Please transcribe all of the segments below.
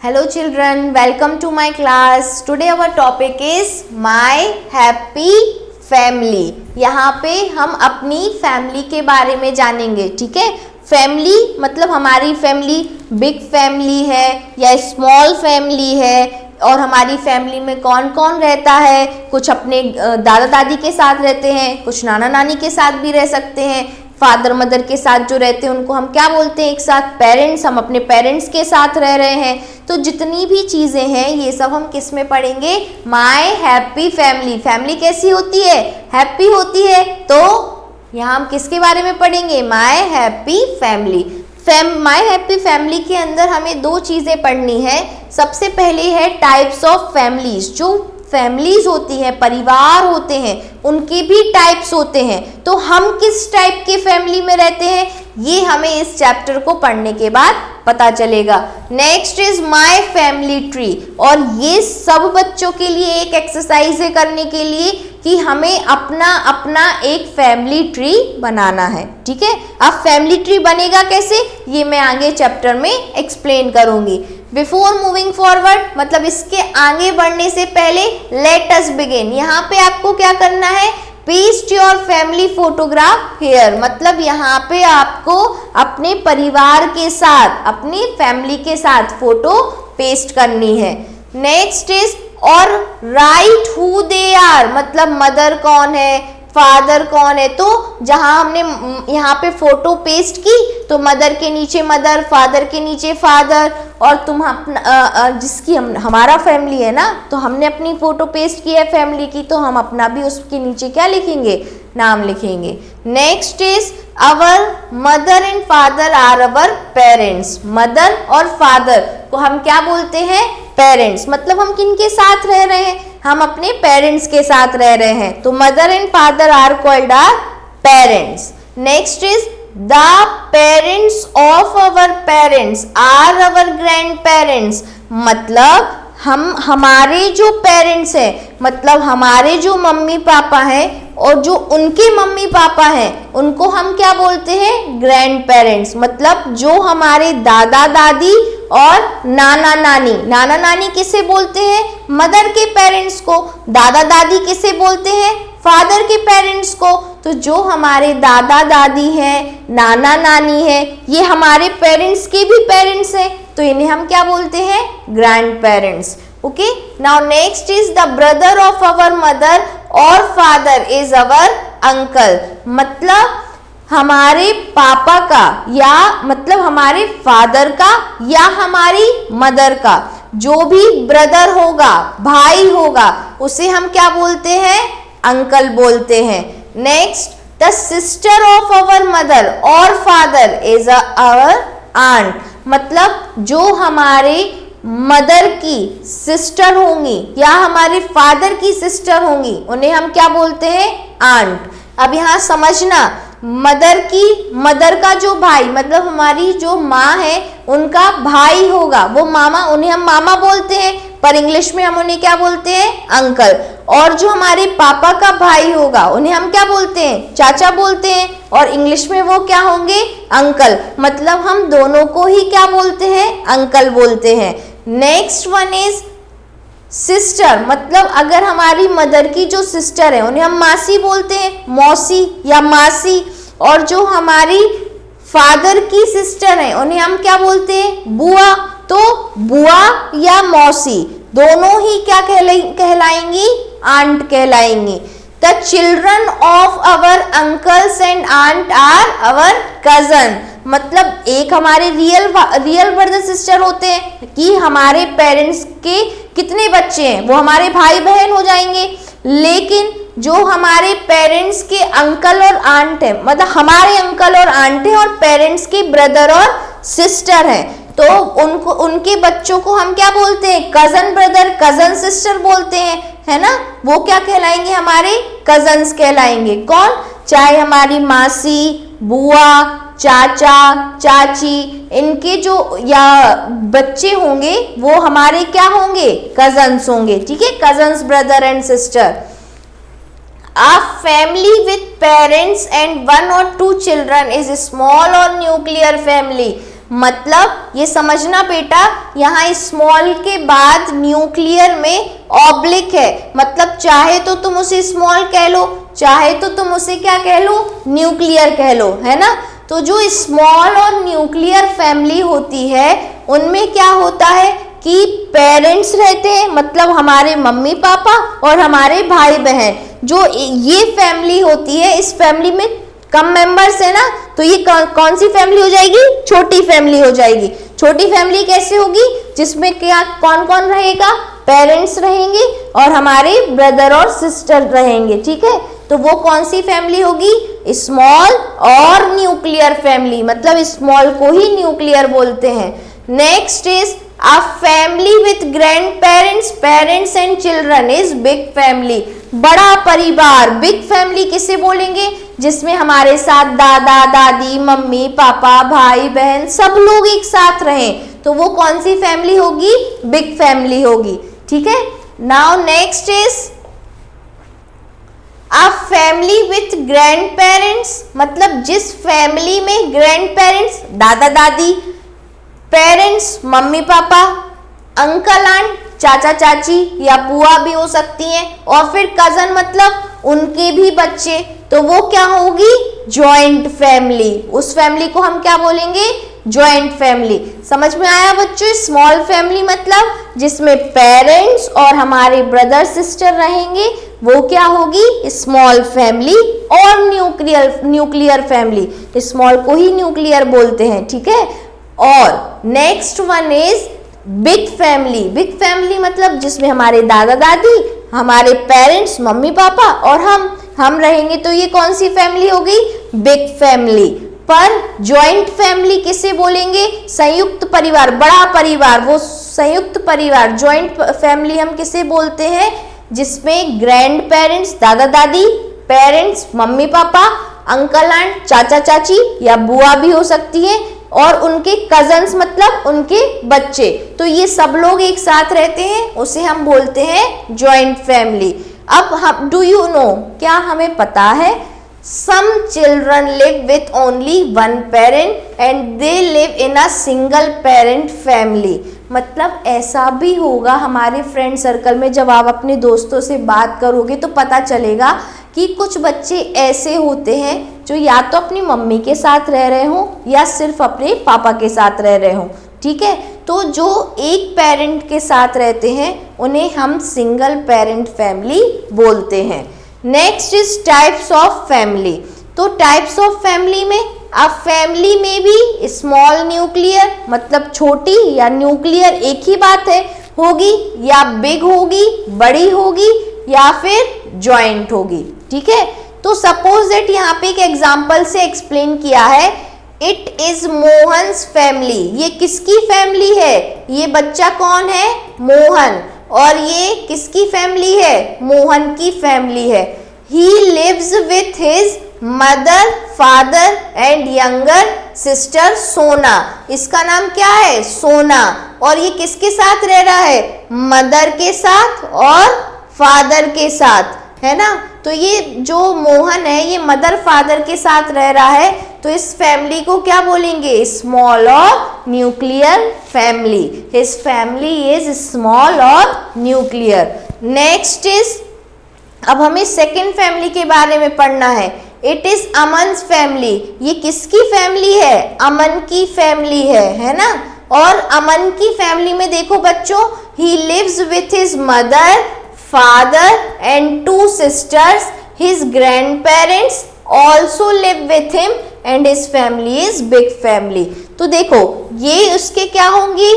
Hello children, welcome to my class. Today our topic is my happy family. यहाँ पे हम अपनी family के बारे में जानेंगे, ठीक है। फैमिली मतलब हमारी फैमिली बिग फैमिली है या स्मॉल फैमिली है, और हमारी फैमिली में कौन कौन रहता है। कुछ अपने दादा दादी के साथ रहते हैं, कुछ नाना नानी के साथ भी रह सकते हैं, फादर मदर के साथ जो रहते हैं उनको हम क्या बोलते हैं एक साथ, पेरेंट्स। हम अपने पेरेंट्स के साथ रह रहे हैं। तो जितनी भी चीज़ें हैं ये सब हम किस में पढ़ेंगे, माय हैप्पी फैमिली। फैमिली कैसी होती है, हैप्पी होती है। तो यहाँ हम किसके बारे में पढ़ेंगे, my happy family. My happy family के अंदर हमें दो चीज़ें पढ़नी है। सबसे पहले है टाइप्स ऑफ फैमिलीज। जो फैमिलीज होती हैं, परिवार होते हैं, उनके भी टाइप्स होते हैं। तो हम किस टाइप के फैमिली में रहते हैं ये हमें इस चैप्टर को पढ़ने के बाद पता चलेगा। Next is my family tree, और ये सब बच्चों के लिए एक एक्सरसाइज है करने के लिए कि हमें अपना अपना एक फैमिली ट्री बनाना है, ठीक है। अब फैमिली ट्री बनेगा कैसे ये मैं आगे चैप्टर में एक्सप्लेन करूंगी। बिफोर मूविंग फॉरवर्ड मतलब इसके आगे बढ़ने से पहले लेट अस बिगिन। यहाँ पे आपको क्या करना है, paste your family photograph here, मतलब यहाँ पे आपको अपने परिवार के साथ, अपनी फैमिली के साथ फोटो पेस्ट करनी है। नेक्स्ट इज और राइट हु दे आर, मतलब मदर कौन है, फादर कौन है। तो जहाँ हमने यहाँ पे फोटो पेस्ट की तो मदर के नीचे मदर, फादर के नीचे फादर, और तुम अपना जिसकी हमारा फैमिली है ना, तो हमने अपनी फोटो पेस्ट की है फैमिली की, तो हम अपना भी उसके नीचे क्या लिखेंगे, नाम लिखेंगे। Next is our mother and father are our parents. Mother और फादर को हम क्या बोलते हैं, पेरेंट्स। मतलब हम किनके साथ रह रहे हैं, हम अपने पेरेंट्स के साथ रह रहे हैं। तो mother and father are called our parents. Next is the parents of our parents are our grandparents, मतलब हमारे जो पेरेंट्स हैं, मतलब हमारे जो मम्मी पापा हैं और जो उनके मम्मी पापा हैं उनको हम क्या बोलते हैं, ग्रैंड पेरेंट्स। मतलब जो हमारे दादा दादी और नाना नानी, नाना नानी किसे बोलते हैं, मदर के पेरेंट्स को। दादा दादी किसे बोलते हैं, फादर के पेरेंट्स को। तो जो हमारे दादा दादी हैं, नाना नानी है, ये हमारे पेरेंट्स के भी पेरेंट्स हैं, तो इन्हें हम क्या बोलते हैं, grand parents. Okay, now next is the brother of our mother और फादर इज अवर अंकल, मतलब हमारे पापा का या मतलब हमारे फादर का या हमारी मदर का जो भी ब्रदर होगा, भाई होगा, उसे हम क्या बोलते हैं, अंकल बोलते हैं। Next the sister of our mother और फादर इज अवर आंट, मतलब जो हमारे मदर की सिस्टर होंगी या हमारे फादर की सिस्टर होंगी उन्हें हम क्या बोलते हैं, आंट। अब यहाँ समझना, मदर का जो भाई मतलब हमारी जो माँ है उनका भाई होगा वो मामा, उन्हें हम मामा बोलते हैं, पर इंग्लिश में हम उन्हें क्या बोलते हैं, अंकल। और जो हमारे पापा का भाई होगा उन्हें हम क्या बोलते हैं, चाचा बोलते हैं, और इंग्लिश में वो क्या होंगे, अंकल। मतलब हम दोनों को ही क्या बोलते हैं, अंकल बोलते हैं। नेक्स्ट वन इज सिस्टर, मतलब अगर हमारी मदर की जो सिस्टर है उन्हें हम मासी बोलते हैं, मौसी या मासी। और जो हमारी फादर की सिस्टर है उन्हें हम क्या बोलते हैं, बुआ। तो बुआ या मौसी दोनों ही क्या कहलाएंगी, आंट कहलाएंगी। The children of our uncles and aunt are our cousin, मतलब एक हमारे रियल ब्रदर सिस्टर होते हैं कि हमारे पेरेंट्स के कितने बच्चे हैं, वो हमारे भाई बहन हो जाएंगे। लेकिन जो हमारे पेरेंट्स के अंकल और आंट है, मतलब हमारे अंकल और आंट है और पेरेंट्स के ब्रदर और सिस्टर हैं, तो उनके बच्चों को हम क्या बोलते हैं, कजन ब्रदर, कजन सिस्टर बोलते हैं, है ना। वो क्या कहलाएंगे, हमारे कजन्स कहलाएंगे। कौन, चाहे हमारी मासी, बुआ, चाचा, चाची, इनके जो या बच्चे होंगे वो हमारे क्या होंगे, कजन्स होंगे, ठीक है, cousins brother and sister. A family with parents and one or two children is a small or nuclear family, मतलब ये समझना बेटा, यहाँ स्मॉल के बाद न्यूक्लियर में ऑब्लिक है, मतलब चाहे तो तुम उसे स्मॉल कह लो, चाहे तो तुम उसे क्या कह लो, न्यूक्लियर कह लो, है ना। तो जो स्मॉल और न्यूक्लियर फैमिली होती है उनमें क्या होता है कि पेरेंट्स रहते हैं, मतलब हमारे मम्मी पापा और हमारे भाई बहन। जो ये फैमिली होती है, इस फैमिली में कम मेंबर्स है ना, तो ये कौन सी फैमिली हो जाएगी, छोटी फैमिली हो जाएगी। छोटी फैमिली कैसे होगी, जिसमें क्या कौन कौन रहेगा, पेरेंट्स रहेंगे और हमारे ब्रदर और सिस्टर रहेंगे, ठीक है। तो वो कौन सी फैमिली होगी, स्मॉल और न्यूक्लियर फैमिली, मतलब स्मॉल को ही न्यूक्लियर बोलते हैं। Next is a family with grand parents, parents and children is big family, बड़ा परिवार। बिग फैमिली किसे बोलेंगे, जिसमें हमारे साथ दादा दादी मम्मी पापा भाई बहन सब लोग एक साथ रहें, तो वो कौन सी फैमिली होगी, बिग फैमिली होगी, ठीक है। Now next is a family with grandparents, मतलब जिस फैमिली में ग्रैंड पेरेंट्स दादा दादी, parents mummy papa, uncle aunt चाचा चाची या बुआ भी हो सकती हैं, और फिर कजन मतलब उनके भी बच्चे, तो वो क्या होगी, जॉइंट फैमिली। उस फैमिली को हम क्या बोलेंगे, जॉइंट फैमिली। समझ में आया बच्चों, स्मॉल फैमिली मतलब जिसमें पेरेंट्स और हमारे ब्रदर सिस्टर रहेंगे, वो क्या होगी, स्मॉल फैमिली। और न्यूक्लियर फैमिली, स्मॉल को ही न्यूक्लियर बोलते हैं, ठीक है। और next one is big family. Big family मतलब जिसमें हमारे दादा दादी, हमारे पेरेंट्स मम्मी पापा और हम रहेंगे, तो ये कौन सी फैमिली हो गई, बिग फैमिली। पर जॉइंट फैमिली किसे बोलेंगे, संयुक्त परिवार, बड़ा परिवार, वो संयुक्त परिवार। जॉइंट फैमिली हम किसे बोलते हैं, जिसमें ग्रैंड पेरेंट्स दादा दादी, parents mummy papa, uncle aunt चाचा चाची या बुआ भी हो सकती है, और उनके कजन्स मतलब उनके बच्चे, तो ये सब लोग एक साथ रहते हैं, उसे हम बोलते हैं जॉइंट फैमिली। अब हम डू यू नो, क्या हमें पता है, some children live with only one parent and they live in a single parent family. मतलब ऐसा भी होगा हमारे फ्रेंड सर्कल में, जब आप अपने दोस्तों से बात करोगे तो पता चलेगा कि कुछ बच्चे ऐसे होते हैं जो या तो अपनी मम्मी के साथ रह रहे हों या सिर्फ अपने पापा के साथ रह रहे हों, ठीक है। तो जो एक पेरेंट के साथ रहते हैं उन्हें हम सिंगल पेरेंट फैमिली बोलते हैं। Next is types of family. तो टाइप्स ऑफ फैमिली में, अब फैमिली में भी स्मॉल न्यूक्लियर मतलब छोटी या न्यूक्लियर एक ही बात है, होगी, या बिग होगी बड़ी होगी, या फिर जॉइंट होगी, ठीक है। तो सपोज दैट यहाँ पे एक एग्जाम्पल से एक्सप्लेन किया है, इट इज मोहन्स फैमिली। ये किसकी फैमिली है, ये बच्चा कौन है, मोहन, और ये किसकी फैमिली है, मोहन की फैमिली है। He lives with his mother father and younger sister Sona. इसका नाम क्या है, सोना, और ये किसके साथ रह रहा है, मदर के साथ और फादर के साथ, है ना। तो ये जो मोहन है ये मदर फादर के साथ रह रहा है, तो इस फैमिली को क्या बोलेंगे, स्मॉल और nuclear family. His family is small और न्यूक्लियर। नेक्स्ट इज, अब हमें सेकेंड फैमिली के बारे में पढ़ना है। It is Aman's family. ये किसकी फैमिली है, अमन की फैमिली है ना। और अमन की फैमिली में देखो बच्चों, he lives with his mother father and two sisters. His grandparents also live with him and his family is big family. तो देखो ये उसके क्या होंगी,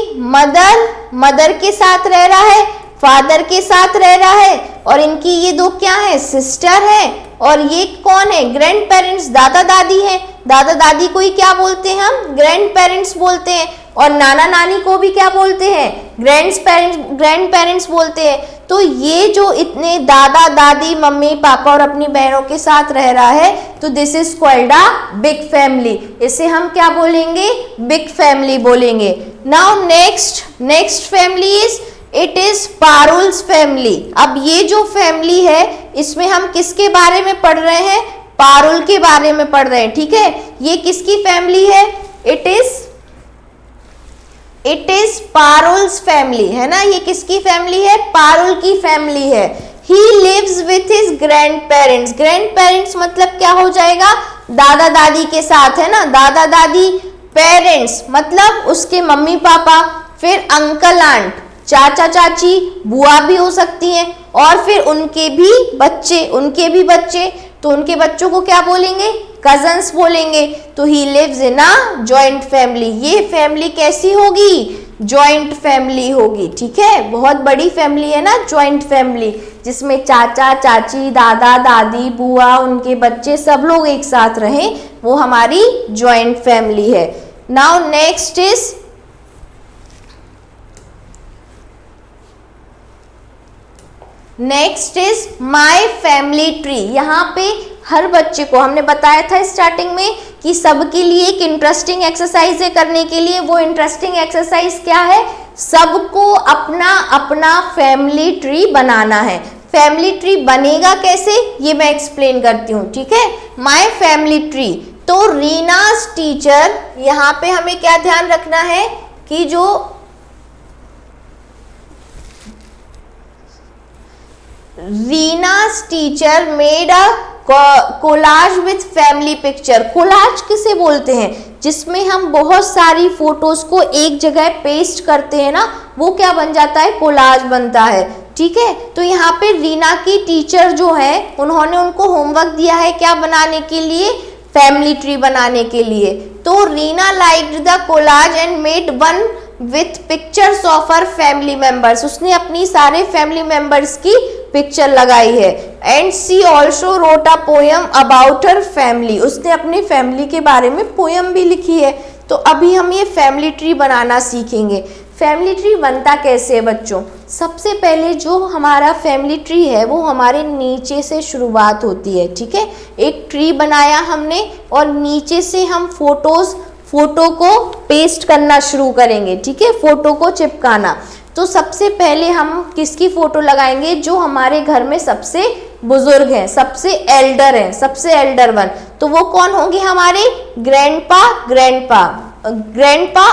मदर के साथ रह रहा है, फादर के साथ रह रहा है, और इनकी ये दो क्या है, सिस्टर है, और ये कौन है, ग्रैंड पेरेंट्स दादा दादी हैं। दादा दादी को ही क्या बोलते हैं हम, ग्रैंड पेरेंट्स बोलते हैं, और नाना नानी को भी क्या बोलते हैं, ग्रैंड पेरेंट्स बोलते हैं। तो ये जो इतने दादा दादी मम्मी पापा और अपनी बहनों के साथ रह रहा है, तो this is called a big family. इसे हम क्या बोलेंगे, बिग फैमिली बोलेंगे। Now next family is, it is Parul's family. अब ये जो फैमिली है इसमें हम किसके बारे में पढ़ रहे हैं, पारुल के बारे में पढ़ रहे हैं, ठीक है। ये किसकी फैमिली है, it is it is Parul's family, है ना, ये किसकी फैमिली है, पारुल की फैमिली है। He lives with his grandparents, grandparents मतलब क्या हो जाएगा, दादा दादी के साथ, है ना, दादा दादी, पेरेंट्स मतलब उसके मम्मी पापा, फिर अंकल आंट, चाचा चाची, बुआ भी हो सकती हैं, और फिर उनके भी बच्चे, तो उनके बच्चों को क्या बोलेंगे, कजन्स बोलेंगे। तो he lives in a joint family, ये फैमिली कैसी होगी, जॉइंट फैमिली होगी, ठीक है, बहुत बड़ी फैमिली है ना जॉइंट फैमिली, जिसमें चाचा चाची, दादा दादी, बुआ, उनके बच्चे सब लोग एक साथ रहें, वो हमारी जॉइंट फैमिली है। Now next is my family tree. यहाँ पे हर बच्चे को हमने बताया था स्टार्टिंग में कि सबके लिए एक इंटरेस्टिंग एक्सरसाइज है करने के लिए। वो इंटरेस्टिंग एक्सरसाइज क्या है, सबको अपना अपना फैमिली ट्री बनाना है। फैमिली ट्री बनेगा कैसे ये मैं एक्सप्लेन करती हूँ, ठीक है। माई फैमिली ट्री, तो रीनास टीचर, यहाँ पे हमें क्या ध्यान रखना है कि जो Reena's teacher made a collage with family picture. Collage किसे बोलते हैं, जिसमें हम बहुत सारी फोटोज को एक जगह पेस्ट करते हैं ना, वो क्या बन जाता है, कोलाज बनता है, ठीक है। तो यहाँ पे रीना की टीचर जो है, उन्होंने उनको होमवर्क दिया है क्या बनाने के लिए, फैमिली ट्री बनाने के लिए। तो Reena liked the collage and made one with pictures of her family members. उसने अपनी सारे फैमिली मेंबर्स की पिक्चर लगाई है। And she also wrote a poem about her family. उसने अपनी फैमिली के बारे में पोयम भी लिखी है। तो अभी हम ये फैमिली ट्री बनाना सीखेंगे। फैमिली ट्री बनता कैसे है बच्चों, सबसे पहले जो हमारा फैमिली ट्री है वो हमारे नीचे से शुरुआत होती है, ठीक है। एक ट्री बनाया हमने और नीचे से हम फोटो को पेस्ट करना शुरू करेंगे, ठीक है, फोटो को चिपकाना। तो सबसे पहले हम किसकी फोटो लगाएंगे, जो हमारे घर में सबसे बुजुर्ग हैं, सबसे एल्डर हैं, सबसे एल्डर वन। तो वो कौन होंगे, हमारे ग्रैंडपा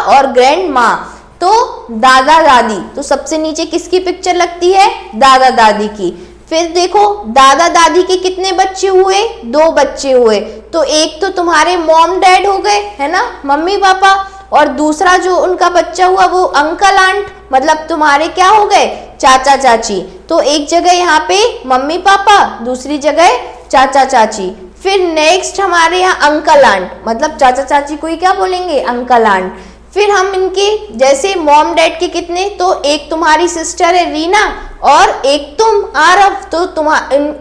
और ग्रैंड माँ। तो दादा दादी, तो सबसे नीचे किसकी पिक्चर लगती है, दादा दादी की। फिर देखो दादा दादी के कितने बच्चे हुए, 2 बच्चे हुए। तो एक तो तुम्हारे मॉम डैड हो गए, है ना, मम्मी पापा, और दूसरा जो उनका बच्चा हुआ वो अंकल आंट, मतलब तुम्हारे क्या हो गए, चाचा चाची। तो एक जगह यहाँ पे मम्मी पापा, दूसरी जगह चाचा चाची। फिर नेक्स्ट हमारे यहाँ अंकल आंट, मतलब चाचा चाची को ही क्या बोलेंगे, अंकल आंट। फिर हम इनके जैसे मॉम डैड के कितने, तो एक तुम्हारी सिस्टर है रीना और एक तुम आरव। तो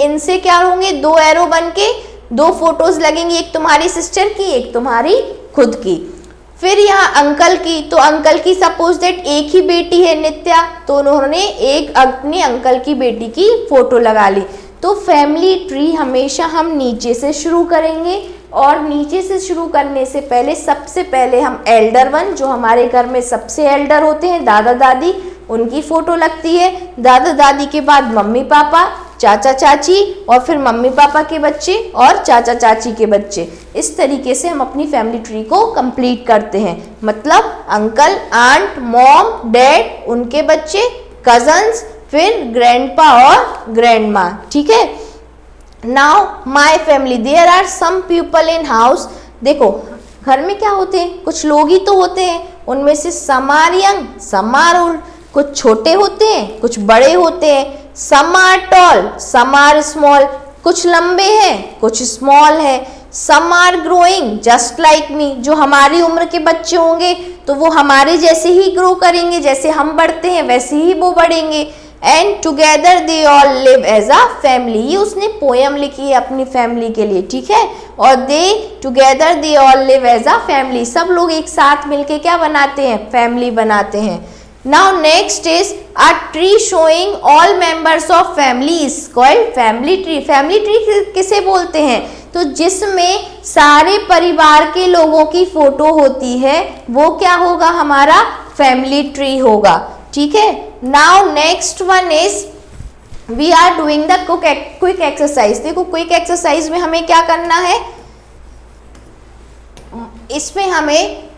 इनसे क्या होंगे, 2 एरो बन के 2 फोटोज लगेंगी, एक तुम्हारी सिस्टर की, एक तुम्हारी खुद की। फिर यहाँ अंकल की, तो अंकल की सपोज दैट एक ही बेटी है नित्या, तो उन्होंने एक अपने अंकल की बेटी की फोटो लगा ली। तो फैमिली ट्री हमेशा हम नीचे से शुरू करेंगे, और नीचे से शुरू करने से पहले सबसे पहले हम एल्डर वन, जो हमारे घर में सबसे एल्डर होते हैं, दादा दादी, उनकी फोटो लगती है। दादा दादी के बाद मम्मी पापा, चाचा चाची, और फिर मम्मी पापा के बच्चे और चाचा चाची के बच्चे। इस तरीके से हम अपनी फैमिली ट्री को कंप्लीट करते हैं। मतलब अंकल आंट, मॉम डैड, उनके बच्चे, कजन्स, फिर ग्रैंडपा और ग्रैंडमा, ठीक है। Now my family, there are some people in house. देखो घर में क्या होते हैं, कुछ लोग ही तो होते हैं, उनमें से some are young, some are old, कुछ छोटे होते हैं, कुछ बड़े होते हैं। Some are tall, some are small, कुछ लंबे हैं, कुछ स्मॉल है। Some are growing just like me, जो हमारी उम्र के बच्चे होंगे तो वो हमारे जैसे ही ग्रो करेंगे, जैसे हम बढ़ते हैं वैसे ही वो बढ़ेंगे। And together they all live as a family, ये उसने पोयम लिखी है अपनी फैमिली के लिए, ठीक है। और together they all live as a family, सब लोग एक साथ मिलके क्या बनाते हैं, फैमिली बनाते हैं। Now next is a tree showing all members of family is called family tree. Family tree किसे बोलते हैं, तो जिसमें सारे परिवार के लोगों की फोटो होती है वो क्या होगा, हमारा फैमिली ट्री होगा, ठीक है। Now next one is we are doing the quick exercise. देखो क्विक एक्सरसाइज में हमें क्या करना है, इसमें हमें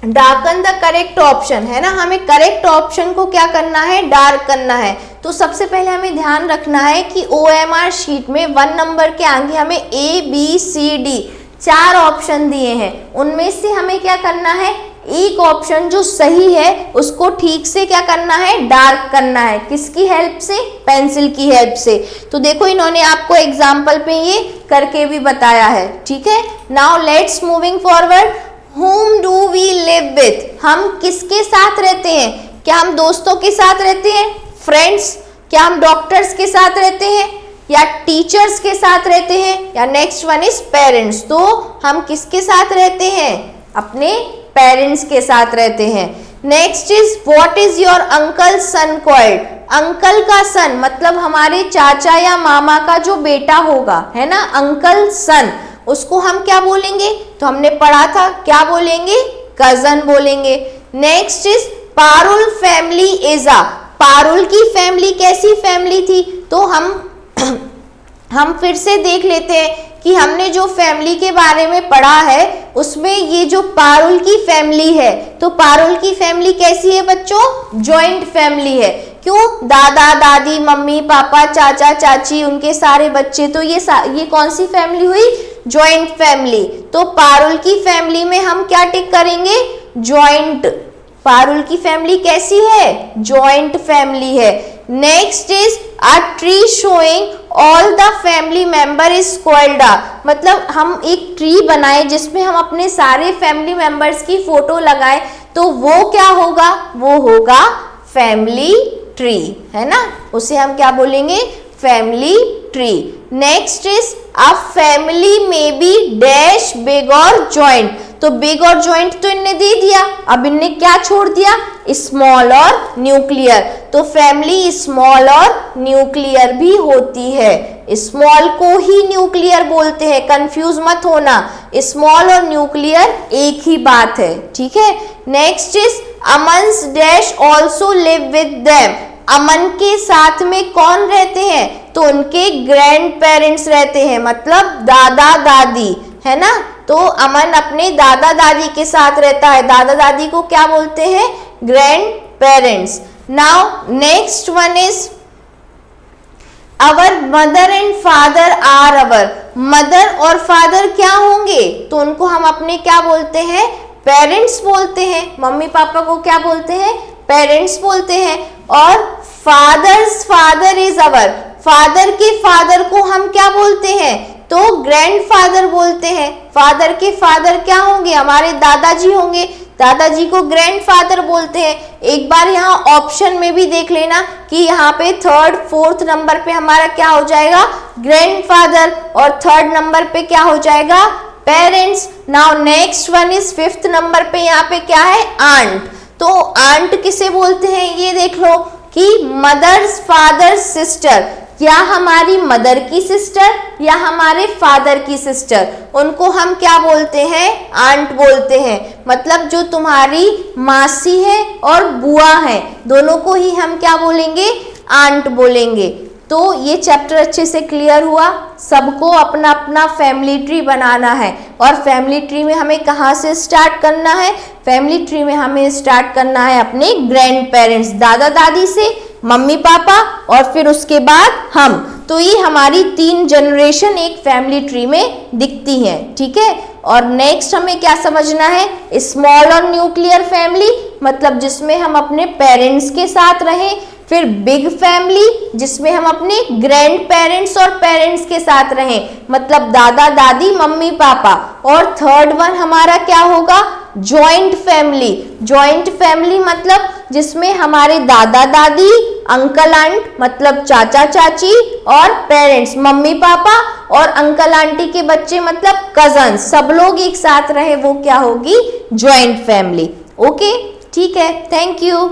डार्कन द करेक्ट ऑप्शन, है ना, हमें करेक्ट ऑप्शन को क्या करना है, डार्क करना है। तो सबसे पहले हमें ध्यान रखना है कि OMR शीट में 1 नंबर के आगे हमें ABCD 4 ऑप्शन दिए हैं, उनमें से हमें क्या करना है, एक ऑप्शन जो सही है उसको ठीक से क्या करना है, डार्क करना है। किसकी हेल्प से, पेंसिल की हेल्प से। तो देखो इन्होंने आपको एग्जाम्पल पे ये करके भी बताया है, ठीक है। Now let's moving forward, Whom do we live with? हम किसके साथ रहते हैं, क्या हम दोस्तों के साथ रहते हैं, फ्रेंड्स, क्या हम डॉक्टर्स के साथ रहते हैं या टीचर्स के साथ रहते हैं, या नेक्स्ट वन इज पेरेंट्स। तो हम किसके साथ रहते हैं, अपने पेरेंट्स के साथ रहते हैं। Next is what is your uncle son called, uncle का सन मतलब हमारे चाचा या मामा का जो बेटा होगा, है ना, अंकल सन, उसको हम क्या बोलेंगे, तो हमने पढ़ा था क्या बोलेंगे, कजन बोलेंगे। Next is Parul family is a, Parul की फैमिली कैसी फैमिली थी, तो हम फिर से देख लेते हैं कि हमने जो फैमिली के बारे में पढ़ा है उसमें ये जो पारुल की फैमिली है, तो पारुल की फैमिली कैसी है बच्चों, जॉइंट फैमिली है। क्यों, दादा दादी मम्मी पापा चाचा चाची उनके सारे बच्चे, तो ये कौन सी फैमिली हुई, जॉइंट फैमिली। तो पारुल की फैमिली में हम क्या टिक करेंगे, जॉइंट, पारुल की फैमिली कैसी है, जॉइंट फैमिली है। Next is a tree showing all the family member is called अ, मतलब हम एक ट्री बनाए जिसमें हम अपने सारे फैमिली मेंबर्स की फोटो लगाए, तो वो क्या होगा, वो होगा फैमिली ट्री, है ना, उसे हम क्या बोलेंगे, family tree. Next is a family में बी डैश बिग और जॉइंट, तो बिग और जॉइंट तो इनने दे दिया, अब इनने क्या छोड़ दिया, स्मॉल और न्यूक्लियर। तो फैमिली स्मॉल और न्यूक्लियर भी होती है, स्मॉल को ही न्यूक्लियर बोलते हैं, कंफ्यूज मत होना, स्मॉल और न्यूक्लियर एक ही बात है, ठीक है। Next is Aman's dash also live with them, Aman के साथ में कौन रहते हैं, तो उनके ग्रैंड पेरेंट्स रहते हैं, मतलब दादा दादी, है ना। तो अमन अपने दादा दादी के साथ रहता है, दादा दादी को क्या बोलते हैं, grand parents. Now next one is our mother and father are our, mother और फादर क्या होंगे, तो उनको हम अपने क्या बोलते हैं, पेरेंट्स बोलते हैं। मम्मी पापा को क्या बोलते हैं, पेरेंट्स बोलते हैं। और father's father is our, father के फादर को हम क्या बोलते हैं, तो ग्रैंडफादर बोलते हैं। फादर के फादर क्या होंगे, हमारे दादाजी होंगे, दादाजी को ग्रैंडफादर बोलते हैं। एक बार यहाँ ऑप्शन में भी देख लेना कि यहाँ पे 3rd 4th नंबर पे हमारा क्या हो जाएगा, ग्रैंडफादर, और 3rd नंबर पे क्या हो जाएगा, parents. Now next one is 5th number पे यहाँ पे क्या है, आंट। तो आंट किसे बोलते हैं, ये देख लो कि मदर्स फादर सिस्टर, या हमारी मदर की सिस्टर या हमारे फादर की सिस्टर, उनको हम क्या बोलते हैं, आंट बोलते हैं। मतलब जो तुम्हारी मासी है और बुआ है, दोनों को ही हम क्या बोलेंगे, आंट बोलेंगे। तो ये चैप्टर अच्छे से क्लियर हुआ। सबको अपना अपना फैमिली ट्री बनाना है, और फैमिली ट्री में हमें कहाँ से स्टार्ट करना है, फैमिली ट्री में हमें स्टार्ट करना है अपने ग्रैंड पेरेंट्स, दादा दादी से, मम्मी पापा, और फिर उसके बाद हम। तो ये हमारी 3 जनरेशन एक फैमिली ट्री में दिखती हैं, ठीक है। और नेक्स्ट हमें क्या समझना है, स्मॉल और न्यूक्लियर फैमिली, मतलब जिसमें हम अपने पेरेंट्स के साथ रहें। फिर बिग फैमिली जिसमें हम अपने ग्रैंड पेरेंट्स और पेरेंट्स के साथ रहें, मतलब दादा दादी मम्मी पापा। और 3rd वन हमारा क्या होगा, जॉइंट फैमिली। जॉइंट फैमिली मतलब जिसमें हमारे दादा दादी, अंकल आंट मतलब चाचा चाची, और पेरेंट्स मम्मी पापा, और अंकल आंटी के बच्चे मतलब कजन, सब लोग एक साथ रहे, वो क्या होगी, जॉइंट फैमिली। ओके, ठीक है, थैंक यू।